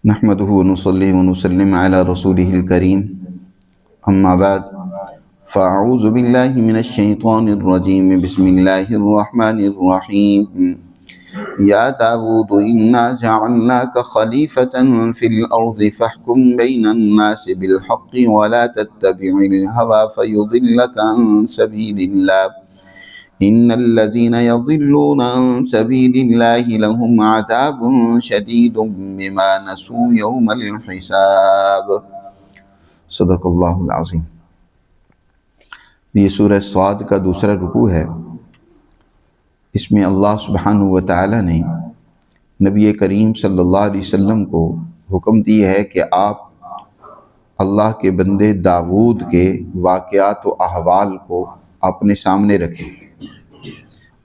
نحمده ونصلي ونسلم على رسوله الكريم أما بعد فأعوذ بالله من الشيطان الرجيم بسم الله الرحمن الرحيم يا داود إنا جعلناك خليفة في الأرض فاحكم بين الناس بالحق ولا تتبع الهوى فيضلك عن سبيل الله إن الذين يضلون عن سبيل الله لهم عذاب شديد بما نسوا يوم الحساب صدق اللہ العظیم۔ یہ سورہ صاد کا دوسرا رکوع ہے۔ اس میں اللہ سبحانہ و تعالی نے نبی کریم صلی اللہ علیہ وسلم کو حکم دی ہے کہ آپ اللہ کے بندے داود کے واقعات و احوال کو اپنے سامنے رکھیں،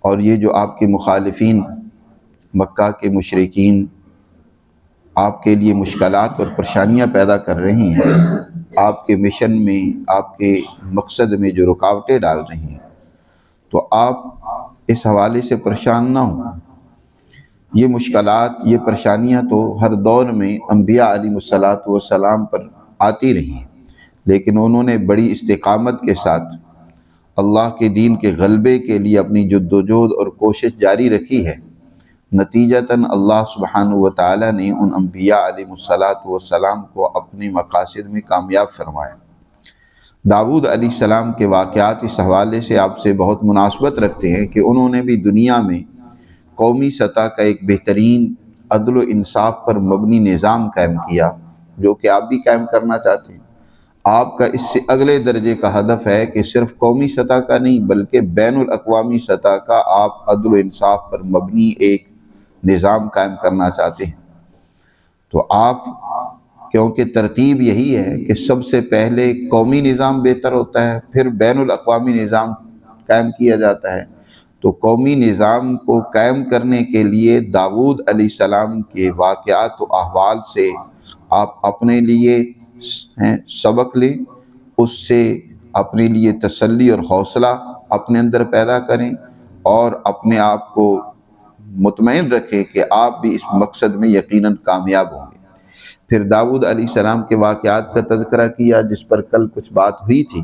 اور یہ جو آپ کے مخالفین مکہ کے مشرکین آپ کے لیے مشکلات اور پریشانیاں پیدا کر رہے ہیں، آپ کے مشن میں، آپ کے مقصد میں جو رکاوٹیں ڈال رہے ہیں، تو آپ اس حوالے سے پریشان نہ ہوں۔ یہ مشکلات، یہ پریشانیاں تو ہر دور میں انبیاء علیہ السلام پر آتی رہی ہیں، لیکن انہوں نے بڑی استقامت کے ساتھ اللہ کے دین کے غلبے کے لیے اپنی جدوجہد اور کوشش جاری رکھی ہے۔ نتیجتاً اللہ سبحانہ و تعالی نے ان انبیاء علیہ السلام کو اپنے مقاصد میں کامیاب فرمایا۔ داود علیہ السلام کے واقعات اس حوالے سے آپ سے بہت مناسبت رکھتے ہیں کہ انہوں نے بھی دنیا میں قومی سطح کا ایک بہترین عدل و انصاف پر مبنی نظام قائم کیا، جو کہ آپ بھی قائم کرنا چاہتے ہیں۔ آپ کا اس سے اگلے درجے کا ہدف ہے کہ صرف قومی سطح کا نہیں بلکہ بین الاقوامی سطح کا آپ عدل و انصاف پر مبنی ایک نظام قائم کرنا چاہتے ہیں۔ تو آپ، کیونکہ ترتیب یہی ہے کہ سب سے پہلے قومی نظام بہتر ہوتا ہے، پھر بین الاقوامی نظام قائم کیا جاتا ہے، تو قومی نظام کو قائم کرنے کے لیے داود علیہ السلام کے واقعات و احوال سے آپ اپنے لیے سبق لیں، اس سے اپنے لیے تسلی اور حوصلہ اپنے اندر پیدا کریں، اور اپنے آپ کو مطمئن رکھیں کہ آپ بھی اس مقصد میں یقیناً کامیاب ہوں گے۔ پھر داود علیہ السلام کے واقعات کا تذکرہ کیا، جس پر کل کچھ بات ہوئی تھی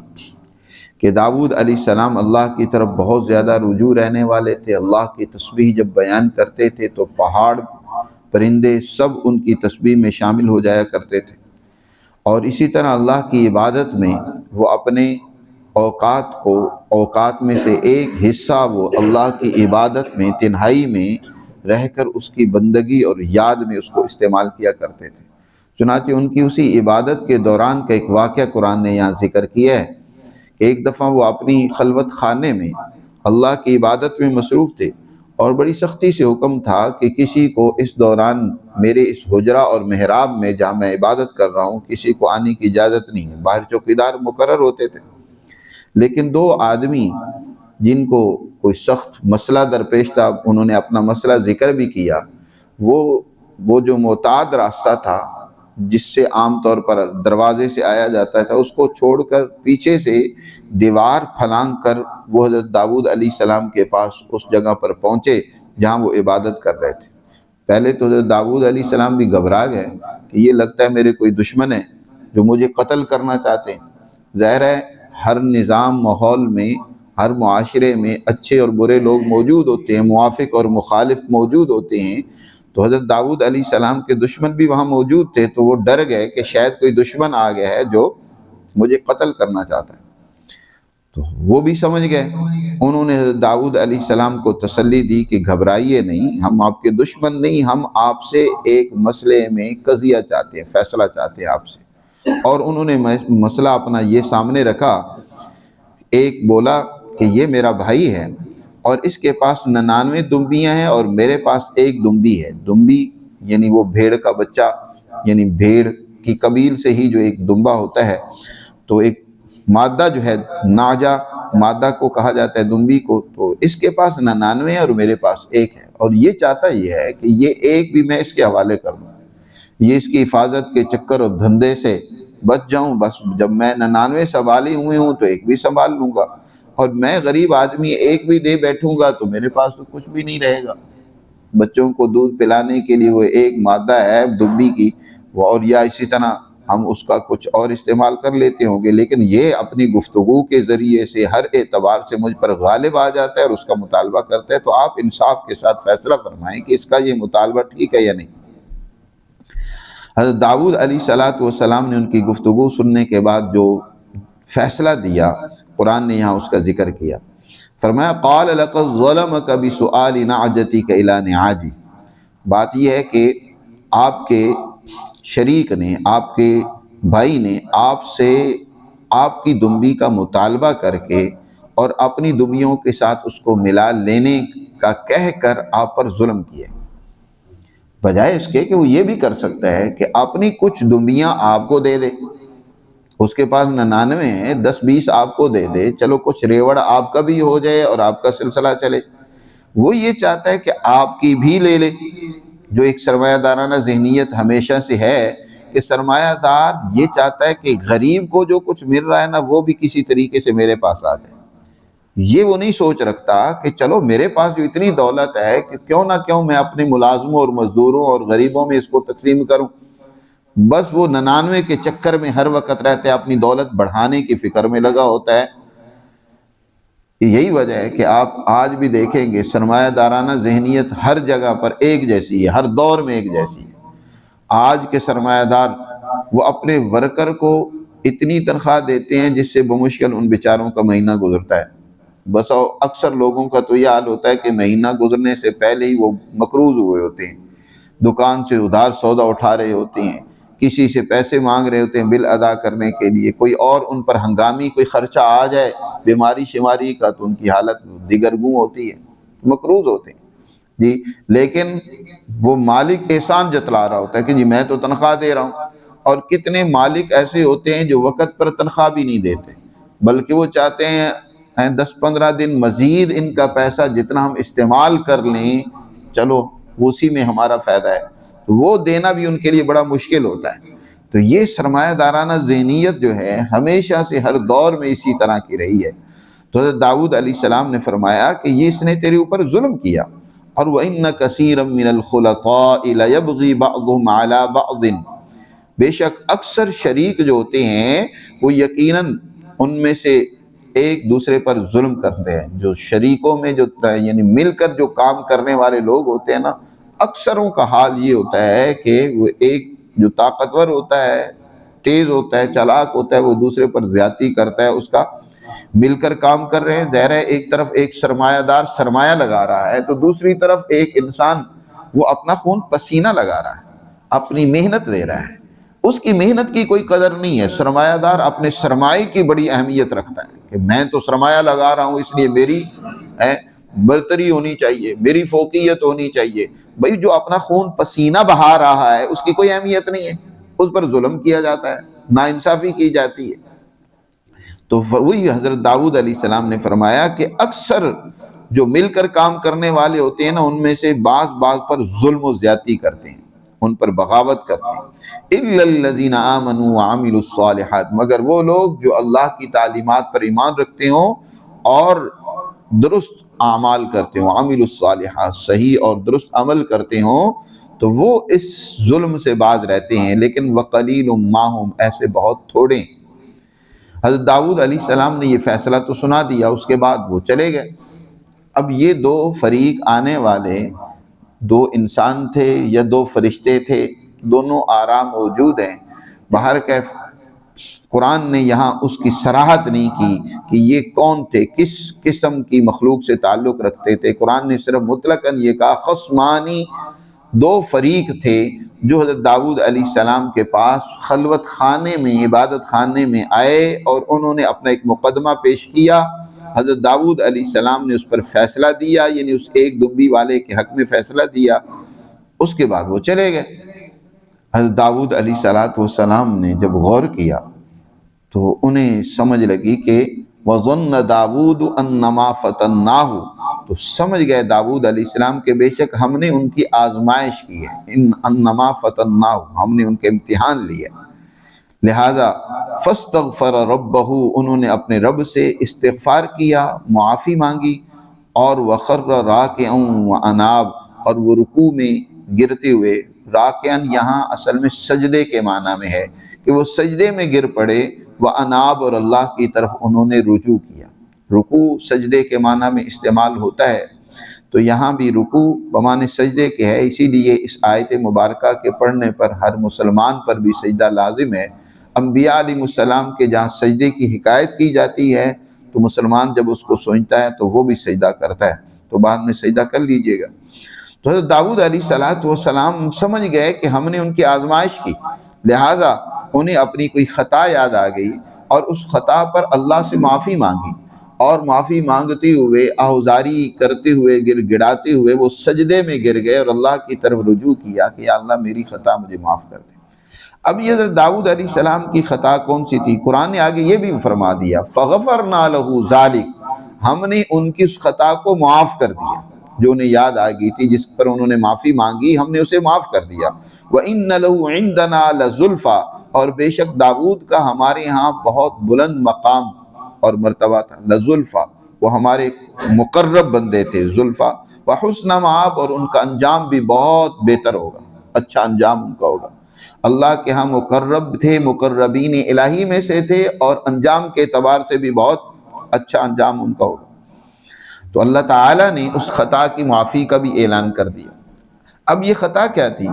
کہ داود علیہ السلام اللہ کی طرف بہت زیادہ رجوع رہنے والے تھے۔ اللہ کی تسبیح جب بیان کرتے تھے تو پہاڑ، پرندے سب ان کی تسبیح میں شامل ہو جایا کرتے تھے، اور اسی طرح اللہ کی عبادت میں وہ اپنے اوقات میں سے ایک حصہ وہ اللہ کی عبادت میں تنہائی میں رہ کر اس کی بندگی اور یاد میں اس کو استعمال کیا کرتے تھے۔ چنانچہ ان کی اسی عبادت کے دوران کا ایک واقعہ قرآن نے یہاں ذکر کیا ہے کہ ایک دفعہ وہ اپنی خلوت خانے میں اللہ کی عبادت میں مصروف تھے، اور بڑی سختی سے حکم تھا کہ کسی کو اس دوران میرے اس حجرہ اور محراب میں جہاں میں عبادت کر رہا ہوں کسی کو آنے کی اجازت نہیں ہے۔ باہر چوکیدار مقرر ہوتے تھے، لیکن دو آدمی جن کو کوئی سخت مسئلہ درپیش تھا، انہوں نے اپنا مسئلہ ذکر بھی کیا۔ وہ جو معتاد راستہ تھا جس سے عام طور پر دروازے سے آیا جاتا تھا، اس کو چھوڑ کر پیچھے سے دیوار پھلانگ کر وہ حضرت داود علیہ السلام کے پاس اس جگہ پر پہنچے جہاں وہ عبادت کر رہے تھے۔ پہلے تو حضرت داود علیہ السلام بھی گھبرا گئے کہ یہ لگتا ہے میرے کوئی دشمن ہے جو مجھے قتل کرنا چاہتے ہیں۔ ظاہر ہے ہر نظام، ماحول میں، ہر معاشرے میں اچھے اور برے لوگ موجود ہوتے ہیں، موافق اور مخالف موجود ہوتے ہیں، تو حضرت داود علیہ السلام کے دشمن بھی وہاں موجود تھے، تو وہ ڈر گئے کہ شاید کوئی دشمن آ گیا ہے جو مجھے قتل کرنا چاہتا ہے۔ تو وہ بھی سمجھ گئے، انہوں نے حضرت داود علیہ السلام کو تسلی دی کہ گھبرائیے نہیں، ہم آپ کے دشمن نہیں، ہم آپ سے ایک مسئلے میں قضیہ چاہتے ہیں، فیصلہ چاہتے ہیں آپ سے۔ اور انہوں نے مسئلہ اپنا یہ سامنے رکھا، ایک بولا کہ یہ میرا بھائی ہے اور اس کے پاس 99 دمبیاں ہیں اور میرے پاس ایک دمبی ہے۔ دمبی یعنی وہ بھیڑ کا بچہ، یعنی بھیڑ کی قبیل سے ہی جو ایک دمبا ہوتا ہے، تو ایک مادہ جو ہے ناجا مادہ کو کہا جاتا ہے دمبی کو، تو اس کے پاس 99 ہے اور میرے پاس ایک ہے، اور یہ چاہتا یہ ہے کہ یہ ایک بھی میں اس کے حوالے کر دوں، یہ اس کی حفاظت کے چکر اور دھندے سے بچ جاؤں، بس جب میں 99 سنبھالی ہوئی ہوں تو ایک بھی سنبھال لوں گا، اور میں غریب آدمی ایک بھی دے بیٹھوں گا تو میرے پاس تو کچھ بھی نہیں رہے گا۔ بچوں کو دودھ پلانے کے لیے وہ ایک مادہ ہے دمبی کی، اور یا اسی طرح ہم اس کا کچھ اور استعمال کر لیتے ہوں گے، لیکن یہ اپنی گفتگو کے ذریعے سے ہر اعتبار سے مجھ پر غالب آ جاتا ہے اور اس کا مطالبہ کرتا ہے، تو آپ انصاف کے ساتھ فیصلہ فرمائیں کہ اس کا یہ مطالبہ ٹھیک ہے یا نہیں۔ حضرت داؤد علیہ السلام نے ان کی گفتگو سننے کے بعد جو فیصلہ دیا، قرآن نے یہاں اس کا ذکر کیا، فرمایا قال لقد ظلمك بسؤال نعجتك الى نعاجی۔ بات یہ ہے کہ آپ کے شریک نے، آپ کے بھائی نے آپ سے آپ کی دمبی کا مطالبہ کر کے اور اپنی دمبیوں کے ساتھ اس کو ملا لینے کا کہہ کر آپ پر ظلم کیے، بجائے اس کے کہ وہ یہ بھی کر سکتا ہے کہ اپنی کچھ دمبیاں آپ کو دے دے، اس کے پاس 99 ہیں، 10-20 آپ کو دے دے، چلو کچھ ریوڑ آپ کا بھی ہو جائے اور آپ کا سلسلہ چلے۔ وہ یہ چاہتا ہے کہ آپ کی بھی لے لے، جو ایک سرمایہ دارانہ ذہنیت ہمیشہ سے ہے کہ سرمایہ دار یہ چاہتا ہے کہ غریب کو جو کچھ مل رہا ہے نا وہ بھی کسی طریقے سے میرے پاس آ جائے۔ یہ وہ نہیں سوچ رکھتا کہ چلو میرے پاس جو اتنی دولت ہے کہ کیوں نہ کیوں میں اپنے ملازموں اور مزدوروں اور غریبوں میں اس کو تقسیم کروں۔ بس وہ 99 کے چکر میں ہر وقت رہتا ہے، اپنی دولت بڑھانے کی فکر میں لگا ہوتا ہے۔ یہی وجہ ہے کہ آپ آج بھی دیکھیں گے سرمایہ دارانہ ذہنیت ہر جگہ پر ایک جیسی ہے، ہر دور میں ایک جیسی ہے۔ آج کے سرمایہ دار وہ اپنے ورکر کو اتنی تنخواہ دیتے ہیں جس سے بمشکل ان بیچاروں کا مہینہ گزرتا ہے۔ بس اکثر لوگوں کا تو یہ حال ہوتا ہے کہ مہینہ گزرنے سے پہلے ہی وہ مقروض ہوئے ہوتے ہیں، دکان سے ادھار سودا اٹھا رہے ہوتے ہیں، کسی سے پیسے مانگ رہے ہوتے ہیں بل ادا کرنے کے لیے، کوئی اور ان پر ہنگامی کوئی خرچہ آ جائے بیماری شماری کا تو ان کی حالت دیگرگوں ہوتی ہے، مقروض ہوتے ہیں جی۔ لیکن وہ مالک احسان جتلا رہا ہوتا ہے کہ جی میں تو تنخواہ دے رہا ہوں، اور کتنے مالک ایسے ہوتے ہیں جو وقت پر تنخواہ بھی نہیں دیتے، بلکہ وہ چاہتے ہیں 10-15 دن مزید ان کا پیسہ جتنا ہم استعمال کر لیں چلو اسی میں ہمارا فائدہ ہے، تو وہ دینا بھی ان کے لیے بڑا مشکل ہوتا ہے۔ تو یہ سرمایہ دارانہ ذہنیت جو ہے ہمیشہ سے ہر دور میں اسی طرح کی رہی ہے۔ تو حضرت داؤد علیہ السلام نے فرمایا کہ یہ اس نے تیرے اوپر ظلم کیا، اور وَإِنَّ كَثِيرًا مِّنَ الْخُلَطَاءِ لَيَبْغِي بَعْضُهُمْ عَلَى بَعْضٍ، بے شک اکثر شریک جو ہوتے ہیں وہ یقیناً ان میں سے ایک دوسرے پر ظلم کرتے ہیں۔ جو شریکوں میں جو یعنی مل کر جو کام کرنے والے لوگ ہوتے ہیں نا، اکثروں کا حال یہ ہوتا ہے کہ وہ ایک جو طاقتور ہوتا ہے، تیز ہوتا ہے، چالاک ہوتا ہے، وہ دوسرے پر زیادتی کرتا ہے، اس کا مل کر کام کر رہے ہیں۔ ظاہر ہے ایک طرف ایک سرمایہ دار سرمایہ لگا رہا ہے تو دوسری طرف ایک انسان وہ اپنا خون پسینہ لگا رہا ہے، اپنی محنت دے رہا ہے، اس کی محنت کی کوئی قدر نہیں ہے۔ سرمایہ دار اپنے سرمایہ کی بڑی اہمیت رکھتا ہے کہ میں تو سرمایہ لگا رہا ہوں اس لیے میری برتری ہونی چاہیے، میری فوقیت ہونی چاہیے۔ بھئی جو اپنا خون پسینہ بہا رہا ہے اس کی کوئی اہمیت نہیں ہے، اس پر ظلم کیا جاتا ہے، ناانصافی کی جاتی ہے۔ تو وہی حضرت داؤد علیہ السلام نے فرمایا کہ اکثر جو مل کر کام کرنے والے ہوتے ہیں نا ان میں سے بعض پر ظلم و زیادتی کرتے ہیں، ان پر بغاوت کرتے ہیں۔ إِلَّا الَّذِينَ آمَنُوا وَعَمِلُوا الصَّالِحَاتِ، مگر وہ لوگ جو اللہ کی تعلیمات پر ایمان رکھتے ہوں اور درست اعمال کرتے ہوں، عامل الصالحات، صحیح اور درست عمل کرتے ہوں، تو وہ اس ظلم سے باز رہتے ہیں۔ لیکن وَقَلِيلٌ مَّا هُمْ، ایسے بہت تھوڑے ہیں۔ حضرت داؤد علیہ السلام نے یہ فیصلہ تو سنا دیا، اس کے بعد وہ چلے گئے۔ اب یہ دو فریق آنے والے دو انسان تھے یا دو فرشتے تھے، دونوں آرام موجود ہیں۔ بہرکیف قرآن نے یہاں اس کی صراحت نہیں کی کہ یہ کون تھے، کس قسم کی مخلوق سے تعلق رکھتے تھے۔ قرآن نے صرف مطلقاً یہ کہا خصمانی، دو فریق تھے جو حضرت داؤد علیہ السلام کے پاس خلوت خانے میں، عبادت خانے میں آئے اور انہوں نے اپنا ایک مقدمہ پیش کیا۔ حضرت داؤد علیہ السلام نے اس پر فیصلہ دیا، یعنی اس ایک دمبی والے کے حق میں فیصلہ دیا، اس کے بعد وہ چلے گئے۔ حضرت داؤد علیہ السلام نے جب غور کیا تو انہیں سمجھ لگی کہ وَظَنَّ داود أَنَّمَا فَتَنَّاهُ، تو سمجھ گئے داؤد علیہ السلام کہ بے شک ہم نے ان کی آزمائش کی ہے، أَنَّمَا فَتَنَّاهُ، ہم نے ان کے امتحان لیے۔ لہذا فَاسْتَغْفَرَ رَبَّهُ، انہوں نے اپنے رب سے استغفار کیا، معافی مانگی، اور وَخَرَّ رَاكِعًا وَأَنَابَ، اور وہ رکوع میں گرتے ہوئے راکعن یہاں اصل میں سجدے کے معنی میں ہے کہ وہ سجدے میں گر پڑے، واناب اور اللہ کی طرف انہوں نے رجوع کیا۔ رکوع سجدے کے معنی میں استعمال ہوتا ہے، تو یہاں بھی رکوع بمعنی سجدے کے ہے، اسی لیے اس آیت مبارکہ کے پڑھنے پر ہر مسلمان پر بھی سجدہ لازم ہے۔ انبیاء علیہ السلام کے جہاں سجدے کی حکایت کی جاتی ہے تو مسلمان جب اس کو سوچتا ہے تو وہ بھی سجدہ کرتا ہے، تو بعد میں سجدہ کر لیجئے گا۔ تو حضرت داؤد علیہ السلام سمجھ گئے کہ ہم نے ان کی آزمائش کی، لہٰذا انہیں اپنی کوئی خطا یاد آ گئی اور اس خطا پر اللہ سے معافی مانگی، اور معافی مانگتے ہوئے آہوزاری کرتے ہوئے گڑ گڑاتے ہوئے وہ سجدے میں گر گئے اور اللہ کی طرف رجوع کیا کہ یا اللہ میری خطا مجھے معاف کر دے۔ اب یہ حضرت داؤد علیہ السلام کی خطا کون سی تھی؟ قرآن نے آگے یہ بھی فرما دیا فَغَفَرْنَا لَهُ ذَلِكَ، ہم نے ان کی اس خطا کو معاف کر دیا جو انہیں یاد آ گئی تھی، جس پر انہوں نے معافی مانگی ہم نے اسے معاف کر دیا۔ وَإِنَّ لَهُ عِندَنَا لَزُلْفَىٰ، اور بے شک داؤد کا ہمارے ہاں بہت بلند مقام اور مرتبہ تھا۔ لَزُلْفَىٰ، وہ ہمارے مقرب بندے تھے، زلفا، وَحُسْنَ مآب، اور ان کا انجام بھی بہت بہتر ہوگا، اچھا انجام ان کا ہوگا۔ اللہ کے ہاں مقرب تھے، مقربین الہی میں سے تھے، اور انجام کے اعتبار سے بھی بہت اچھا انجام ان کا ہوگا۔ تو اللہ تعالیٰ نے اس خطا کی معافی کا بھی اعلان کر دیا۔ اب یہ خطا کیا تھی؟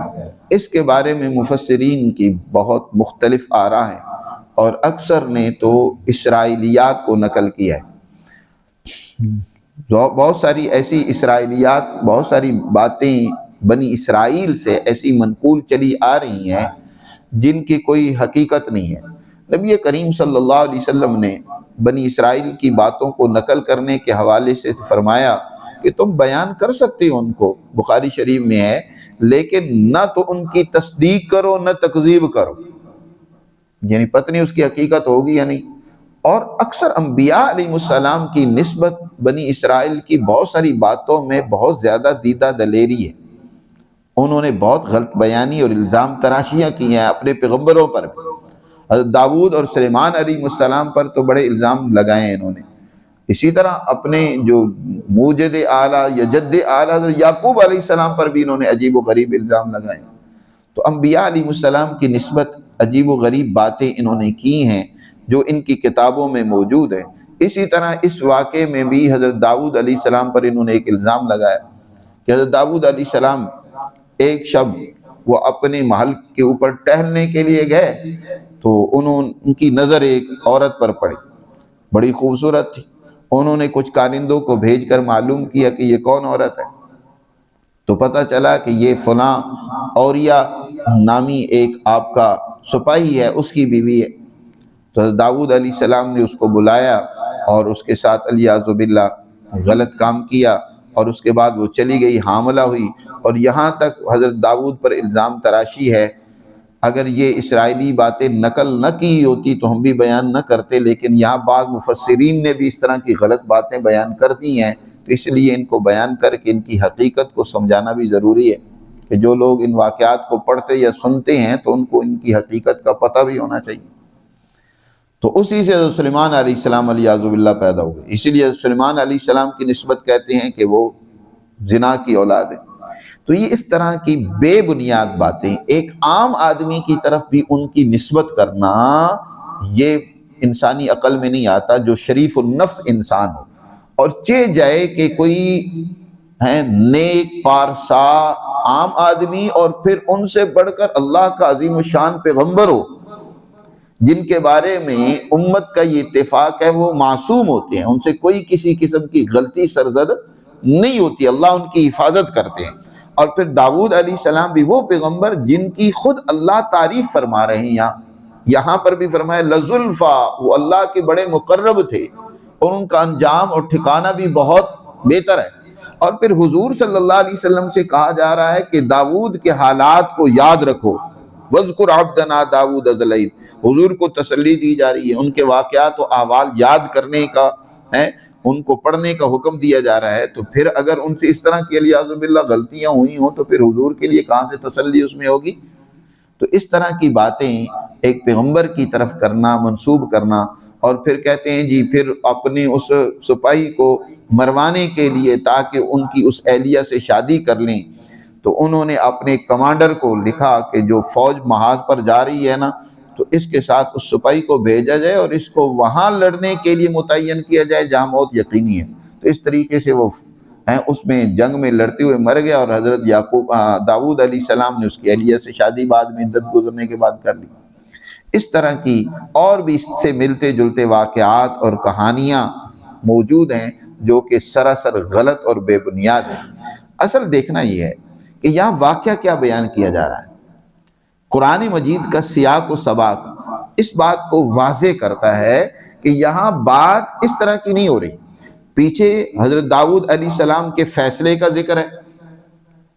اس کے بارے میں مفسرین کی بہت مختلف آراء ہیں، اور اکثر نے تو اسرائیلیات کو نقل کیا ہے۔ بہت ساری ایسی اسرائیلیات، بہت ساری باتیں بنی اسرائیل سے ایسی منقول چلی آ رہی ہیں جن کی کوئی حقیقت نہیں ہے۔ نبی کریم صلی اللہ علیہ وسلم نے بنی اسرائیل کی باتوں کو نقل کرنے کے حوالے سے فرمایا کہ تم بیان کر سکتے ہو ان کو، بخاری شریف میں ہے، لیکن نہ تو ان کی تصدیق کرو نہ تکذیب کرو، یعنی پتہ نہیں اس کی حقیقت ہوگی یا نہیں۔ اور اکثر انبیاء علیہ السلام کی نسبت بنی اسرائیل کی بہت ساری باتوں میں بہت زیادہ دیدہ دلیری ہے، انہوں نے بہت غلط بیانی اور الزام تراشیاں کی ہیں اپنے پیغمبروں پر بھی۔ حضرت داؤد اور سلیمان علیہ السلام پر تو بڑے الزام لگائے ہیں انہوں نے، اسی طرح اپنے جو موجد اعلیٰ یا جد اعلیٰ حضرت یعقوب علیہ السلام پر بھی انہوں نے عجیب و غریب الزام لگائے۔ تو انبیاء علیہ السلام کی نسبت عجیب و غریب باتیں انہوں نے کی ہیں جو ان کی کتابوں میں موجود ہے۔ اسی طرح اس واقعے میں بھی حضرت داؤد علیہ السلام پر انہوں نے ایک الزام لگایا کہ حضرت داؤد علیہ السلام ایک شب وہ اپنے محل کے اوپر ٹہلنے کے لیے گئے تو ان کی نظر ایک عورت پر پڑی، بڑی خوبصورت تھی۔ انہوں نے کچھ کارندوں کو بھیج کر معلوم کیا کہ یہ کون عورت ہے، تو پتہ چلا کہ یہ فلاں اوریا نامی ایک آپ کا سپاہی ہے، اس کی بیوی ہے۔ تو حضرت داؤد علیہ السلام نے اس کو بلایا اور اس کے ساتھ علیاذ باللہ غلط کام کیا، اور اس کے بعد وہ چلی گئی، حاملہ ہوئی، اور یہاں تک حضرت داؤد پر الزام تراشی ہے۔ اگر یہ اسرائیلی باتیں نقل نہ کی ہوتی تو ہم بھی بیان نہ کرتے، لیکن یہاں بعض مفسرین نے بھی اس طرح کی غلط باتیں بیان کر دی ہیں، تو اس لیے ان کو بیان کر کے ان کی حقیقت کو سمجھانا بھی ضروری ہے کہ جو لوگ ان واقعات کو پڑھتے یا سنتے ہیں تو ان کو ان کی حقیقت کا پتہ بھی ہونا چاہیے۔ تو اسی سے حضرت سلیمان علیہ السلام علیہ باللہ پیدا ہوئے، اسی لیے حضرت سلیمان علیہ السلام کی نسبت کہتے ہیں کہ وہ زنا کی اولاد ہے۔ تو یہ اس طرح کی بے بنیاد باتیں ایک عام آدمی کی طرف بھی ان کی نسبت کرنا، یہ انسانی عقل میں نہیں آتا۔ جو شریف النفس انسان ہو اور چہ جائے کہ کوئی نیک پارسا عام آدمی اور پھر ان سے بڑھ کر اللہ کا عظیم الشان پیغمبر ہو، جن کے بارے میں امت کا یہ اتفاق ہے وہ معصوم ہوتے ہیں، ان سے کوئی کسی قسم کی غلطی سرزد نہیں ہوتی، اللہ ان کی حفاظت کرتے ہیں۔ اور پھر داؤد علیہ السلام بھی وہ پیغمبر جن کی خود اللہ تعریف فرما رہے ہیں، یہاں پر بھی فرمایا لزلفا، وہ اللہ کے بڑے مقرب تھے اور ان کا انجام اور ٹھکانہ بھی بہت بہتر ہے۔ اور پھر حضور صلی اللہ علیہ وسلم سے کہا جا رہا ہے کہ داؤد کے حالات کو یاد رکھو، وَاذْكُرْ عَبْدَنَا دَاوُودَ ذَا الْأَيْدِ، حضور کو تسلی دی جا رہی ہے، ان کے واقعات و احوال یاد کرنے کا ہے، ان کو پڑھنے کا حکم دیا جا رہا ہے۔ تو پھر اگر ان سے اس طرح کی علیہ باللہ غلطیاں ہوئی ہوں تو پھر حضور کے لیے کہاں سے تسلی اس میں ہوگی؟ تو اس طرح کی باتیں ایک پیغمبر کی طرف کرنا، منسوب کرنا، اور پھر کہتے ہیں جی پھر اپنے اس سپاہی کو مروانے کے لیے تاکہ ان کی اس اہلیہ سے شادی کر لیں، تو انہوں نے اپنے کمانڈر کو لکھا کہ جو فوج محاذ پر جا رہی ہے نا تو اس کے ساتھ اس سپاہی کو بھیجا جائے اور اس کو وہاں لڑنے کے لیے متعین کیا جائے جہاں موت یقینی ہے۔ تو اس طریقے سے وہ اس میں جنگ میں لڑتے ہوئے مر گیا، اور حضرت داؤد علیہ السلام نے اس کی اہلیہ سے شادی بعد میں عدت گزرنے کے بعد کر لی۔ اس طرح کی اور بھی اس سے ملتے جلتے واقعات اور کہانیاں موجود ہیں جو کہ سراسر غلط اور بے بنیاد ہیں۔ اصل دیکھنا یہ ہے کہ یہاں واقعہ کیا بیان کیا جا رہا ہے۔ قرآن مجید کا سیاق و سباق اس بات کو واضح کرتا ہے کہ یہاں بات اس طرح کی نہیں ہو رہی۔ پیچھے حضرت داؤد علیہ السلام کے فیصلے کا ذکر ہے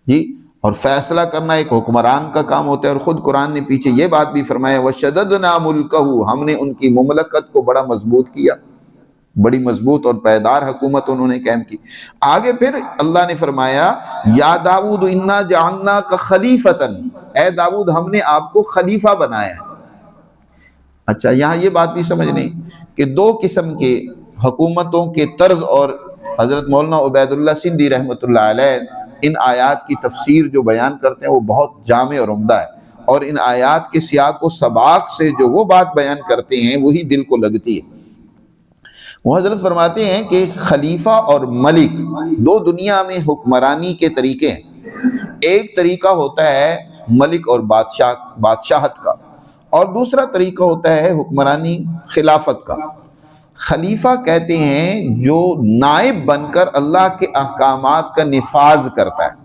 جی، اور فیصلہ کرنا ایک حکمران کا کام ہوتا ہے، اور خود قرآن نے پیچھے یہ بات بھی فرمایا وَشَدَدْنَا مُلْكَهُ، ہم نے ان کی مملکت کو بڑا مضبوط کیا، بڑی مضبوط اور پائیدار حکومت انہوں نے قائم کی۔ آگے پھر اللہ نے فرمایا یا داؤد انا جعلناک خلیفتن، اے داؤد ہم نے آپ کو خلیفہ بنایا ہے۔ اچھا، یہاں یہ بات بھی سمجھنے کہ دو قسم کے حکومتوں کے طرز، اور حضرت مولانا عبید اللہ سندھی رحمۃ اللہ علیہ ان آیات کی تفسیر جو بیان کرتے ہیں وہ بہت جامع اور عمدہ ہے، اور ان آیات کے سیاق و سباق سے جو وہ بات بیان کرتے ہیں وہی دل کو لگتی ہے۔ وہ حضرت فرماتے ہیں کہ خلیفہ اور ملک دو دنیا میں حکمرانی کے طریقے ہیں۔ ایک طریقہ ہوتا ہے ملک اور بادشاہت کا، اور دوسرا طریقہ ہوتا ہے حکمرانی خلافت کا۔ خلیفہ کہتے ہیں جو نائب بن کر اللہ کے احکامات کا نفاذ کرتا ہے۔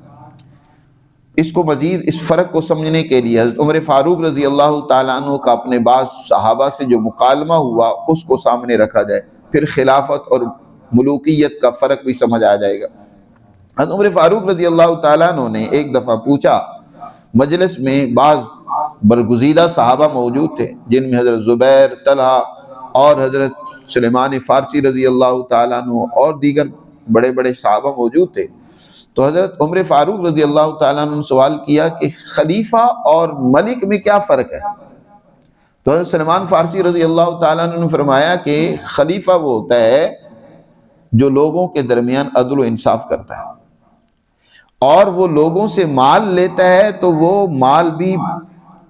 اس کو مزید اس فرق کو سمجھنے کے لیے حضرت عمر فاروق رضی اللہ تعالیٰ عنہ کا اپنے بعض صحابہ سے جو مکالمہ ہوا اس کو سامنے رکھا جائے، پھر خلافت اور ملوکیت کا فرق بھی سمجھ آ جائے گا۔ حضرت عمر فاروق رضی اللہ تعالیٰ عنہ نے ایک دفعہ پوچھا، مجلس میں بعض برگزیدہ صحابہ موجود تھے جن میں حضرت زبیر، طلحہ اور حضرت سلیمان فارسی رضی اللہ تعالیٰ عنہ اور دیگر بڑے بڑے صحابہ موجود تھے۔ تو حضرت عمر فاروق رضی اللہ تعالیٰ عنہ نے سوال کیا کہ خلیفہ اور ملک میں کیا فرق ہے؟ تو حضرت سلیمان فارسی رضی اللہ تعالیٰ عنہ نے فرمایا کہ خلیفہ وہ ہوتا ہے جو لوگوں کے درمیان عدل و انصاف کرتا ہے، اور وہ لوگوں سے مال لیتا ہے تو وہ مال بھی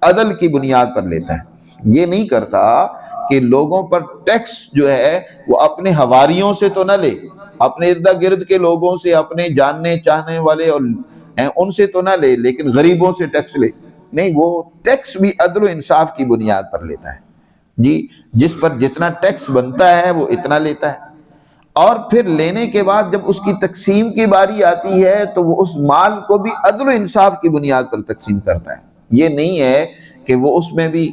عدل کی بنیاد پر لیتا ہے۔ یہ نہیں کرتا کہ لوگوں پر ٹیکس جو ہے وہ اپنے حواریوں سے تو نہ لے، اپنے ارد گرد کے لوگوں سے، اپنے جاننے چاہنے والے اور ان سے تو نہ لے، لیکن غریبوں سے ٹیکس لے، نہیں، وہ ٹیکس بھی عدل و انصاف کی بنیاد پر لیتا ہے جی، جس پر جتنا ٹیکس بنتا ہے وہ اتنا لیتا ہے، اور پھر لینے کے بعد جب اس کی تقسیم کی باری آتی ہے تو وہ اس مال کو بھی عدل و انصاف کی بنیاد پر تقسیم کرتا ہے۔ یہ نہیں ہے کہ وہ اس میں بھی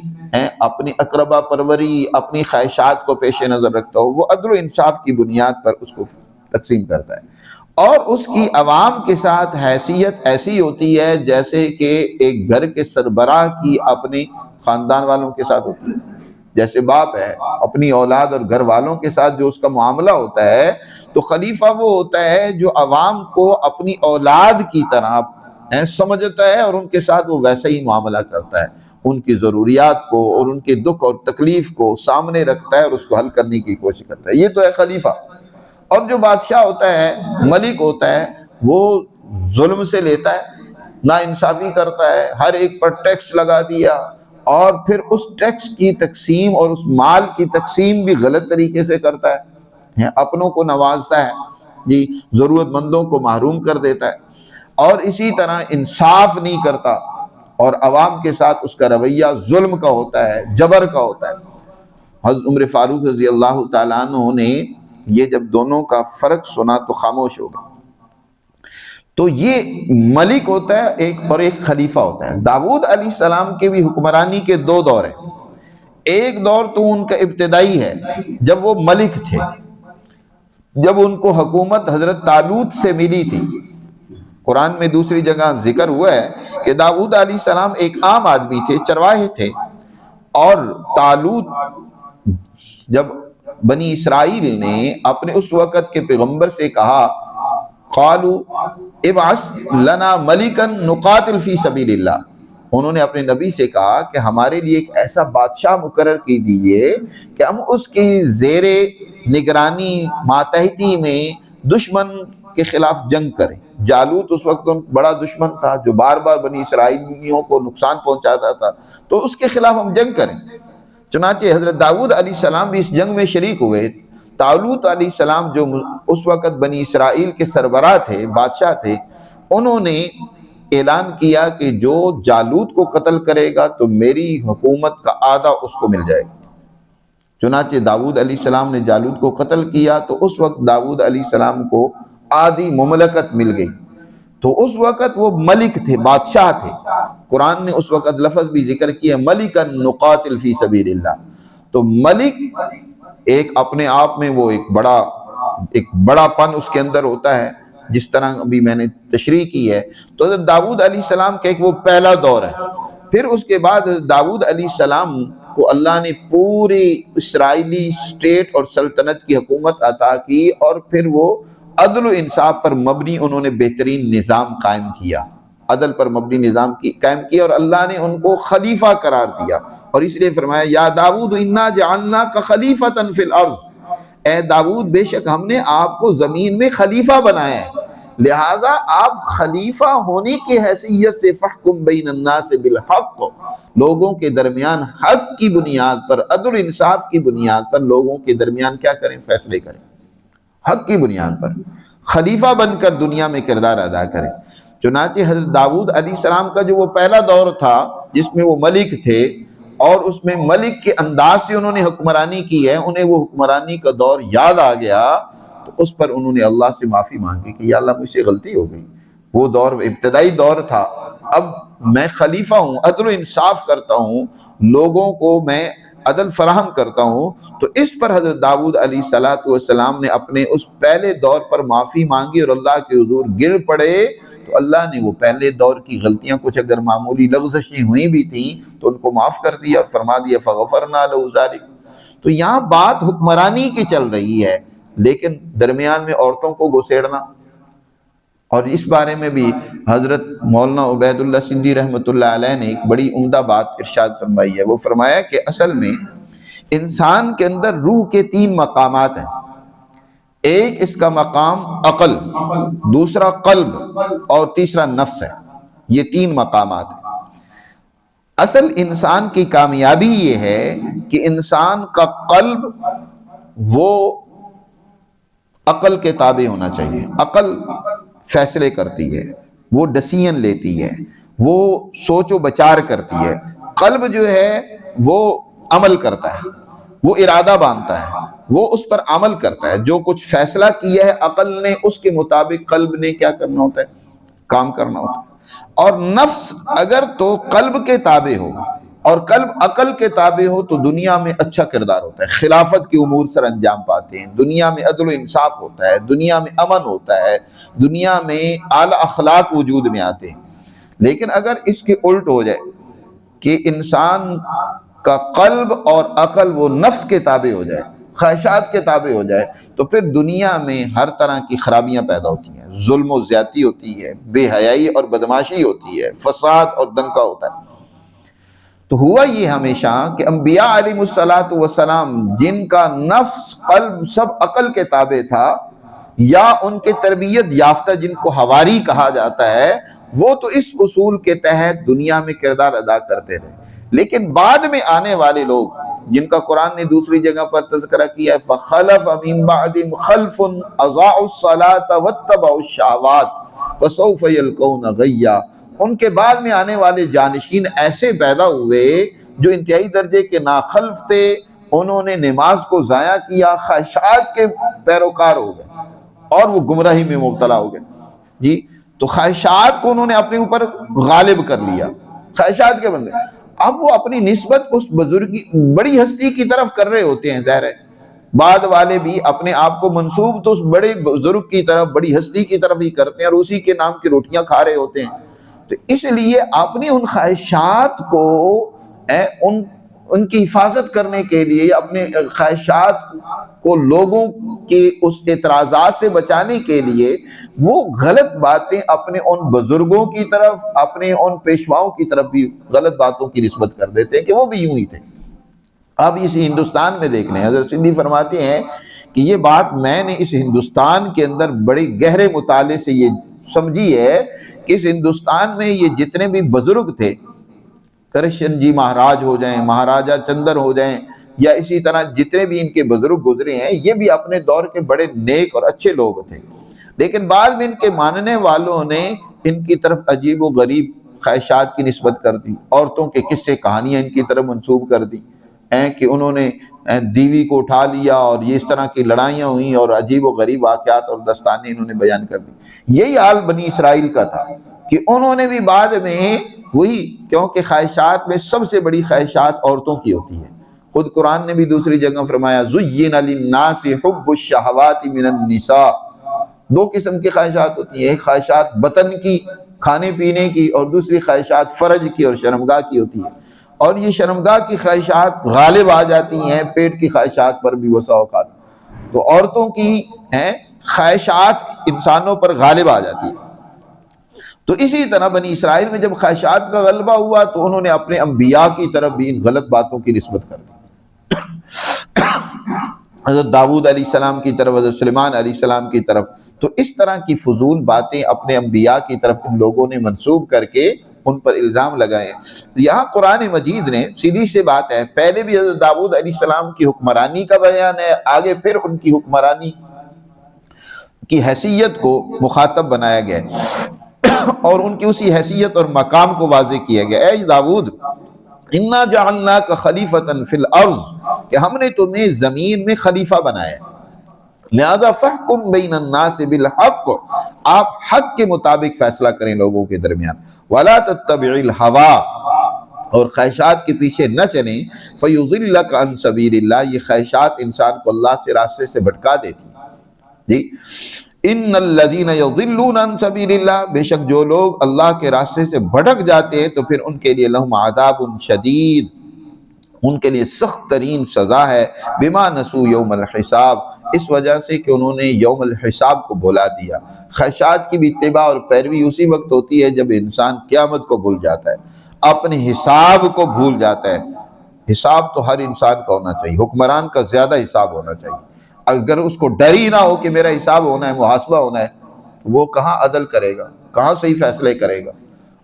اپنی اقربا پروری، اپنی خواہشات کو پیش نظر رکھتا ہو، وہ عدل و انصاف کی بنیاد پر اس کو تقسیم کرتا ہے، اور اس کی عوام کے ساتھ حیثیت ایسی ہوتی ہے جیسے کہ ایک گھر کے سربراہ کی اپنے خاندان والوں کے ساتھ ہوتی ہے۔ جیسے باپ ہے اپنی اولاد اور گھر والوں کے ساتھ جو اس کا معاملہ ہوتا ہے، تو خلیفہ وہ ہوتا ہے جو عوام کو اپنی اولاد کی طرح سمجھتا ہے اور ان کے ساتھ وہ ویسا ہی معاملہ کرتا ہے، ان کی ضروریات کو اور ان کے دکھ اور تکلیف کو سامنے رکھتا ہے اور اس کو حل کرنے کی کوشش کرتا ہے۔ یہ تو ہے خلیفہ۔ اور جو بادشاہ ہوتا ہے، ملک ہوتا ہے، وہ ظلم سے لیتا ہے، نا انصافی کرتا ہے، ہر ایک پر ٹیکس لگا دیا، اور پھر اس ٹیکس کی تقسیم اور اس مال کی تقسیم بھی غلط طریقے سے کرتا ہے، اپنوں کو نوازتا ہے جی، ضرورت مندوں کو محروم کر دیتا ہے، اور اسی طرح انصاف نہیں کرتا، اور عوام کے ساتھ اس کا رویہ ظلم کا ہوتا ہے، جبر کا ہوتا ہے۔ حضرت عمر فاروق رضی اللہ تعالیٰ عنہ نے یہ جب دونوں کا فرق سنا تو خاموش ہو گئے۔ تو یہ ملک ہوتا ہے ایک، اور ایک خلیفہ ہوتا ہے۔ داؤد علیہ السلام کے بھی حکمرانی کے دو دور ہیں۔ ایک دور تو ان کا ابتدائی ہے جب وہ ملک تھے، جب ان کو حکومت حضرت طالوت سے ملی تھی۔ قرآن میں دوسری جگہ ذکر ہوا ہے کہ داؤد علیہ السلام ایک عام آدمی تھے، چرواہے تھے، اور طالوت جب بنی اسرائیل نے اپنے اس وقت کے پیغمبر سے کہا قالوا ابعث لنا ملکا نقاتل فی سبیل اللہ، انہوں نے اپنے نبی سے کہا کہ ہمارے لیے ایک ایسا بادشاہ مقرر کیجیے کہ ہم اس کی زیر نگرانی ماتحتی میں دشمن کے خلاف جنگ کریں۔ جالوت اس وقت ان بڑا دشمن تھا جو بار بار بنی اسرائیلیوں کو نقصان پہنچاتا تھا، تو اس کے خلاف ہم جنگ کریں۔ چنانچہ حضرت داؤد علیہ السلام بھی اس جنگ میں شریک ہوئے۔ طالوت علیہ السلام جو اس وقت بنی اسرائیل کے سربراہ تھے، بادشاہ تھے، انہوں نے اعلان کیا کہ جو جالوت کو قتل کرے گا تو میری حکومت کا آدھا اس کو مل جائے گا۔ چنانچہ داؤد علیہ السلام نے جالوت کو قتل کیا تو اس وقت داؤد علیہ السلام کو آدھی مملکت مل گئی۔ تو اس وقت وہ ملک تھے، بادشاہ تھے۔ قرآن نے اس وقت لفظ بھی ذکر کیا، ملکا نقاتل فی سبیل اللہ۔ تو ملک ایک اپنے آپ میں وہ ایک بڑا پن اس کے اندر ہوتا ہے، جس طرح ابھی میں نے تشریح کی ہے۔ تو حضرت داؤد علیہ السلام کا ایک وہ پہلا دور ہے۔ پھر اس کے بعد داؤد علیہ السلام کو اللہ نے پوری اسرائیلی اسٹیٹ اور سلطنت کی حکومت عطا کی، اور پھر وہ عدل و انصاف پر مبنی انہوں نے بہترین نظام قائم کیا، عدل پر مبنی نظام قائم کیا، اور اللہ نے ان کو خلیفہ قرار دیا۔ اور اس لیے فرمایا یا داؤد انا جعلناک خلیفۃ فی الارض، اے داؤد بے شک ہم نے آپ کو زمین میں خلیفہ بنایا ہے، لہٰذا آپ خلیفہ ہونے کی حیثیت سے فحکم بین الناس بالحق، لوگوں کے درمیان حق کی بنیاد پر، عدل و انصاف کی بنیاد پر لوگوں کے درمیان کیا کریں؟ فیصلے کریں، حق کی بنیاد پر خلیفہ بن کر دنیا میں کردار ادا کریں۔ چنانچہ حضرت داؤد علیہ السلام کا جو وہ پہلا دور تھا جس میں وہ ملک تھے، اور اس میں ملک کے انداز سے انہوں نے حکمرانی کی ہے، انہیں وہ حکمرانی کا دور یاد آ گیا تو اس پر انہوں نے اللہ سے معافی مانگی کہ یا اللہ مجھ سے غلطی ہو گئی۔ وہ دور ابتدائی دور تھا، اب میں خلیفہ ہوں، عدل و انصاف کرتا ہوں، لوگوں کو میں عدل فراہم کرتا ہوں۔ تو اس پر حضرت داؤد علیہ السلام نے اپنے اس پہلے دور پر معافی مانگی اور اللہ کے حضور گر پڑے، تو اللہ نے وہ پہلے دور کی غلطیاں کچھ اگر معمولی لغزشیں ہوئی بھی تھیں تو ان کو معاف کر دیا اور فرما دیا فغفرنا لہ ذلک۔ تو یہاں بات حکمرانی کی چل رہی ہے، لیکن درمیان میں عورتوں کو گھسیڑنا، اور اس بارے میں بھی حضرت مولانا عبید اللہ سندھی رحمۃ اللہ علیہ نے ایک بڑی عمدہ بات ارشاد فرمائی ہے۔ وہ فرمایا کہ اصل میں انسان کے اندر روح کے 3 مقامات ہیں، ایک اس کا مقام عقل، دوسرا قلب، اور تیسرا نفس ہے۔ یہ 3 مقامات ہیں۔ اصل انسان کی کامیابی یہ ہے کہ انسان کا قلب وہ عقل کے تابع ہونا چاہیے۔ عقل فیصلے کرتی ہے، وہ ڈسیزن لیتی ہے، وہ سوچ و بچار کرتی ہے۔ قلب جو ہے وہ عمل کرتا ہے، وہ ارادہ باندھتا ہے، وہ اس پر عمل کرتا ہے۔ جو کچھ فیصلہ کیا ہے عقل نے، اس کے مطابق قلب نے کیا کرنا ہوتا ہے؟ کام کرنا ہوتا ہے۔ اور نفس اگر تو قلب کے تابع ہو اور قلب عقل کے تابع ہو تو دنیا میں اچھا کردار ہوتا ہے، خلافت کے امور سر انجام پاتے ہیں، دنیا میں عدل و انصاف ہوتا ہے، دنیا میں امن ہوتا ہے، دنیا میں اعلی اخلاق وجود میں آتے ہیں۔ لیکن اگر اس کے الٹ ہو جائے کہ انسان کا قلب اور عقل وہ نفس کے تابع ہو جائے، خواہشات کے تابع ہو جائے، تو پھر دنیا میں ہر طرح کی خرابیاں پیدا ہوتی ہیں، ظلم و زیادتی ہوتی ہے، بے حیائی اور بدماشی ہوتی ہے، فساد اور دنکا ہوتا ہے۔ تو ہوا یہ ہمیشہ کہ انبیاء علیہ السلام جن کا نفس قلب سب عقل کے تابع تھا، یا ان کے تربیت یافتہ جن کو حواری کہا جاتا ہے، وہ تو اس اصول کے تحت دنیا میں کردار ادا کرتے رہے۔ لیکن بعد میں آنے والے لوگ جن کا قرآن نے دوسری جگہ پر تذکرہ کیا ہے، فَخَلَفَ مِن بَعْدِهِمْ خَلْفٌ أَضَاعُوا الصَّلَاةَ وَاتَّبَعُوا الشَّهَوَاتِ فَسَوْفَ يَلْقَوْنَ غَيًّا۔ ان کے بعد میں آنے والے جانشین ایسے پیدا ہوئے جو انتہائی درجے کے ناخلف تھے، انہوں نے نماز کو ضائع کیا، خواہشات کے پیروکار ہو گئے اور وہ گمراہی میں مبتلا ہو گئے۔ جی، تو خواہشات کو انہوں نے اپنے اوپر غالب کر لیا، خواہشات کے بندے۔ اب وہ اپنی نسبت اس بزرگی بڑی ہستی کی طرف کر رہے ہوتے ہیں، ظاہر ہے بعد والے بھی اپنے آپ کو منسوب تو اس بڑے بزرگ کی طرف، بڑی ہستی کی طرف ہی کرتے ہیں، اور اسی کے نام کی روٹیاں کھا رہے ہوتے ہیں۔ تو اس لیے اپنی ان خواہشات کو ان کی حفاظت کرنے کے لیے، اپنے خواہشات کو لوگوں کے اس اعتراضات سے بچانے کے لیے وہ غلط باتیں اپنے ان بزرگوں کی طرف، اپنے ان پیشواؤں کی طرف بھی غلط باتوں کی نسبت کر دیتے ہیں کہ وہ بھی یوں ہی تھے۔ اب اس ہندوستان میں دیکھ لیں، حضرت سندھی فرماتے ہیں کہ یہ بات میں نے اس ہندوستان کے اندر بڑے گہرے مطالعے سے یہ سمجھیے کہ اس ہندوستان میں یہ جتنے بھی بزرگ تھے، کرشن جی مہاراج ہو جائیں، مہاراجہ چندر ہو جائیں، یا اسی طرح جتنے بھی ان کے بزرگ گزرے ہیں، یہ بھی اپنے دور کے بڑے نیک اور اچھے لوگ تھے، لیکن بعد میں ان کے ماننے والوں نے ان کی طرف عجیب و غریب خواہشات کی نسبت کر دی، عورتوں کے قصے کہانیاں ان کی طرف منسوب کر دی کہ انہوں نے دیوی کو اٹھا لیا اور یہ اس طرح کی لڑائیاں ہوئیں اور عجیب و غریب واقعات اور داستانیں انہوں نے بیان کر دی۔ یہی حال بنی اسرائیل کا تھا کہ انہوں نے بھی بعد میں وہی، کیونکہ خواہشات میں سب سے بڑی خواہشات عورتوں کی ہوتی ہے۔ خود قرآن نے بھی دوسری جگہ فرمایا زُيِّنَ لِلنَّاسِ حُبُّ الشَّهَوَاتِ مِنَ النِّسَاءِ، دو قسم کی خواہشات ہوتی ہیں، ایک خواہشات بطن کی، کھانے پینے کی، اور دوسری خواہشات فرج کی اور شرمگاہ کی ہوتی ہے، اور یہ شرمگاہ کی خواہشات غالب آ جاتی ہیں پیٹ کی خواہشات پر بھی بسا اوقات، تو عورتوں کی خواہشات انسانوں پر غالب آ جاتی ہے۔ تو اسی طرح بنی اسرائیل میں جب خواہشات کا غلبہ ہوا تو انہوں نے اپنے انبیاء کی طرف بھی ان غلط باتوں کی نسبت کر دی، حضرت داؤد علیہ السلام کی طرف، حضرت سلیمان علیہ السلام کی طرف، تو اس طرح کی فضول باتیں اپنے انبیاء کی طرف ان لوگوں نے منسوب کر کے ان پر الزام لگائے۔ یہاں قرآن مجید نے سیدھی سی بات ہے، پہلے بھی حضرت داؤد علیہ السلام کی حکمرانی کا بیان ہے، آگے پھر ان کی حکمرانی کی حیثیت کو مخاطب بنایا گیا ہے اور ان کی اسی حیثیت اور مقام کو واضح کیا گیا۔ اے داؤد انا جعلناک خلیفۃ فی الارض، کہ ہم نے تمہیں زمین میں خلیفہ بنایا، لہذا فاحکم بین الناس بالحق، آپ حق کے مطابق فیصلہ کریں لوگوں کے درمیان، ولا تتبع الہوی، اور خواہشات کے پیچھے نہ چلیں، فیضلک عن سبیل اللہ، یہ خواہشات انسان کو اللہ سے راستے سے بھٹکا دیتی جی۔ ان الذین یضلون عن سبیل اللہ، بے شک جو لوگ اللہ کے راستے سے بھٹک جاتے ہیں تو پھر ان کے لیے لہم عذاب شدید، ان کے لیے سخت ترین سزا ہے، بما نسوا یوم الحساب، اس وجہ سے کہ انہوں نے یوم الحساب کو بھلا دیا۔ خواہشات کی بھی اتباع اور پیروی اسی وقت ہوتی ہے جب انسان قیامت کو بھول جاتا ہے، اپنے حساب کو بھول جاتا ہے۔ حساب تو ہر انسان کا ہونا چاہیے، حکمران کا زیادہ حساب ہونا چاہیے۔ اگر اس کو ڈر ہی نہ ہو کہ میرا حساب ہونا ہے، محاسبہ ہونا ہے، وہ کہاں عدل کرے گا، کہاں صحیح فیصلے کرے گا۔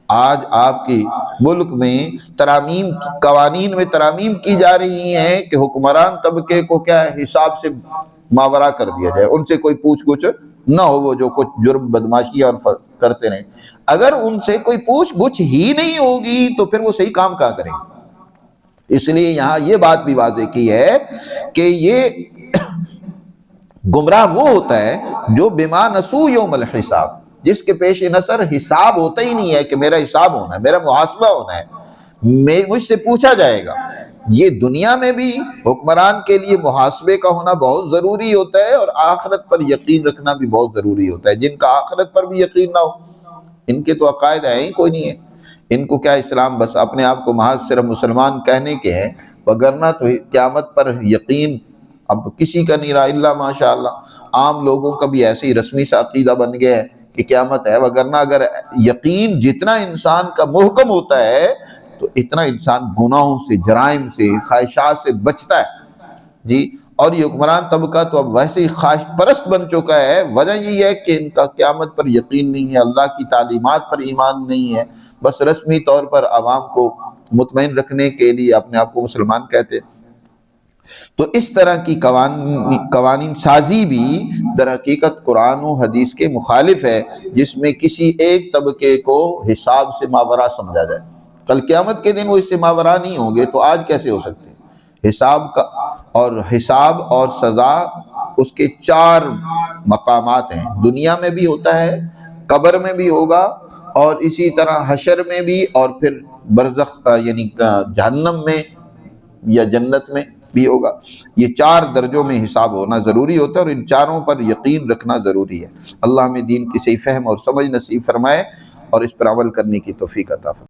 آج آپ کی ملک میں ترامیم، قوانین میں ترامیم کی جا رہی ہیں کہ حکمران طبقے کو کیا ہے، حساب سے ماورا کر دیا جائے، ان سے کوئی پوچھ گچھ نہ ہو، وہ جو کچھ جرم بدماشی اور کرتے رہیں۔ اگر ان سے کوئی پوچھ گچھ ہی نہیں ہوگی تو پھر وہ صحیح کام کہاں کریں گے۔ اس لیے یہاں یہ بات بھی واضح کی ہے کہ یہ گمراہ وہ ہوتا ہے جو بما نسوا یوم الحساب، جس کے پیش نظر حساب ہوتا ہی نہیں ہے کہ میرا حساب ہونا ہے، میرا محاسبہ ہونا ہے، مجھ سے پوچھا جائے گا۔ یہ دنیا میں بھی حکمران کے لیے محاسبے کا ہونا بہت ضروری ہوتا ہے، اور آخرت پر یقین رکھنا بھی بہت ضروری ہوتا ہے۔ جن کا آخرت پر بھی یقین نہ ہو، ان کے تو عقائد ہیں ہی کوئی نہیں ہے، ان کو کیا اسلام بس اپنے آپ کو محض صرف مسلمان کہنے کے ہیں، وگرنہ تو قیامت پر یقین اب کسی کا نہیں رہا الا ماشاء اللہ۔ عام لوگوں کا بھی ایسے ہی رسمی سا عقیدہ بن گیا ہے کہ قیامت ہے، وگرنہ اگر یقین جتنا انسان کا محکم ہوتا ہے تو اتنا انسان گناہوں سے، جرائم سے، خواہشات سے بچتا ہے جی۔ اور یہ حکمران طبقہ تو اب ویسے ہی خواہش پرست بن چکا ہے۔ وجہ یہ ہے کہ ان کا قیامت پر یقین نہیں ہے، اللہ کی تعلیمات پر ایمان نہیں ہے، بس رسمی طور پر عوام کو مطمئن رکھنے کے لیے اپنے آپ کو مسلمان کہتے ہیں۔ تو اس طرح کی قوانین سازی بھی در حقیقت قرآن و حدیث کے مخالف ہے، جس میں کسی ایک طبقے کو حساب سے ماورا سمجھا جائے۔ کل قیامت کے دن وہ اس سے ماورا نہیں ہوں گے تو آج کیسے ہو سکتے ہیں؟ حساب اور سزا اس کے 4 مقامات ہیں، دنیا میں بھی ہوتا ہے، قبر میں بھی ہوگا، اور اسی طرح حشر میں بھی، اور پھر برزخ یعنی جہنم میں یا جنت میں بھی ہوگا۔ یہ 4 درجوں میں حساب ہونا ضروری ہوتا ہے، اور ان 4 پر یقین رکھنا ضروری ہے۔ اللہ ہمیں دین کی صحیح فہم اور سمجھ نصیب فرمائے اور اس پر عمل کرنے کی توفیق عطا فرمائے۔